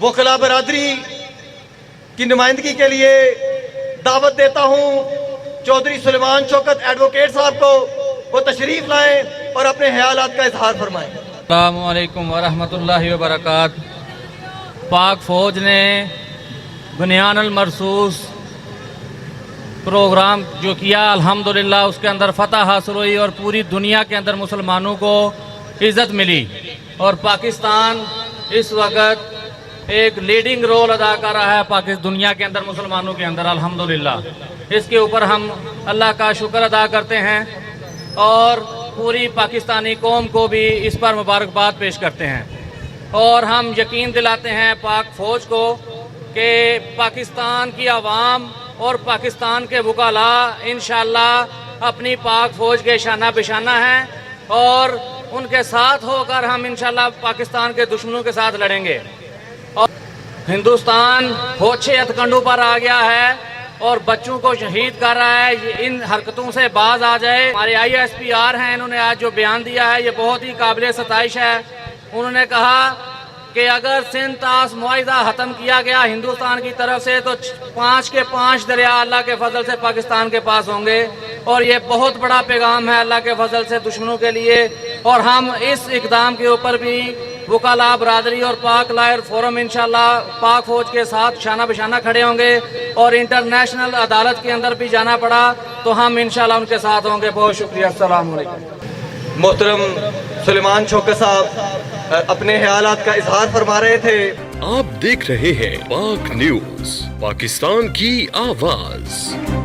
वकला बरादरी की नुमाइंदगी के लिए दावत देता हूँ चौधरी सुलेमान शौकत एडवोकेट साहब को, वो तशरीफ लाएं और अपने ख्यालात का इजहार फरमाएं। अस्सलामु अलैकुम वरहमतुल्लाहि वबरकातुहू। पाक फ़ौज ने बुनियान अल मरसूस प्रोग्राम जो किया, अल्हम्दुलिल्लाह उसके अंदर फ़तह हासिल हुई और पूरी दुनिया के अंदर मुसलमानों को इज़्ज़त मिली और पाकिस्तान इस वक्त एक लीडिंग रोल अदा कर रहा है पाकिस्तान दुनिया के अंदर मुसलमानों के अंदर, अल्हम्दुलिल्लाह। इसके ऊपर हम अल्लाह का शुक्र अदा करते हैं और पूरी पाकिस्तानी कौम को भी इस पर मुबारकबाद पेश करते हैं और हम यकीन दिलाते हैं पाक फ़ौज को कि पाकिस्तान की आवाम और पाकिस्तान के वकाला इंशाअल्लाह अपनी पाक फ़ौज के शाना बिशाना हैं और उनके साथ होकर हम इंशाअल्लाह पाकिस्तान के दुश्मनों के साथ लड़ेंगे। और हिंदुस्तान होछे हथकंडों पर आ गया है और बच्चों को शहीद कर रहा है। इन हरकतों से बाज आ जाए। हमारे ISPR हैं, इन्होंने आज जो बयान दिया है ये बहुत ही काबिल सताइश है। उन्होंने कहा कि अगर सिंध तास मुआहिदा ख़त्म किया गया हिंदुस्तान की तरफ से तो 5 के 5 दरिया अल्लाह के फजल से पाकिस्तान के पास होंगे और ये बहुत बड़ा पैगाम है अल्लाह के फजल से दुश्मनों के लिए। और हम इस इक़दाम के ऊपर भी वकाला बरादरी और पाक लॉयर फोरम इंशाअल्लाह पाक फ़ौज के साथ शाना बिशाना खड़े होंगे और इंटरनेशनल अदालत के अंदर भी जाना पड़ा तो हम इंशाअल्लाह उनके साथ होंगे। बहुत शुक्रिया। अस्सलाम वालेकुम। मोहतरम सुलेमान शौकत साहब अपने ख्यालात का इजहार फरमा रहे थे। आप देख रहे हैं पाक न्यूज़, पाकिस्तान की आवाज़।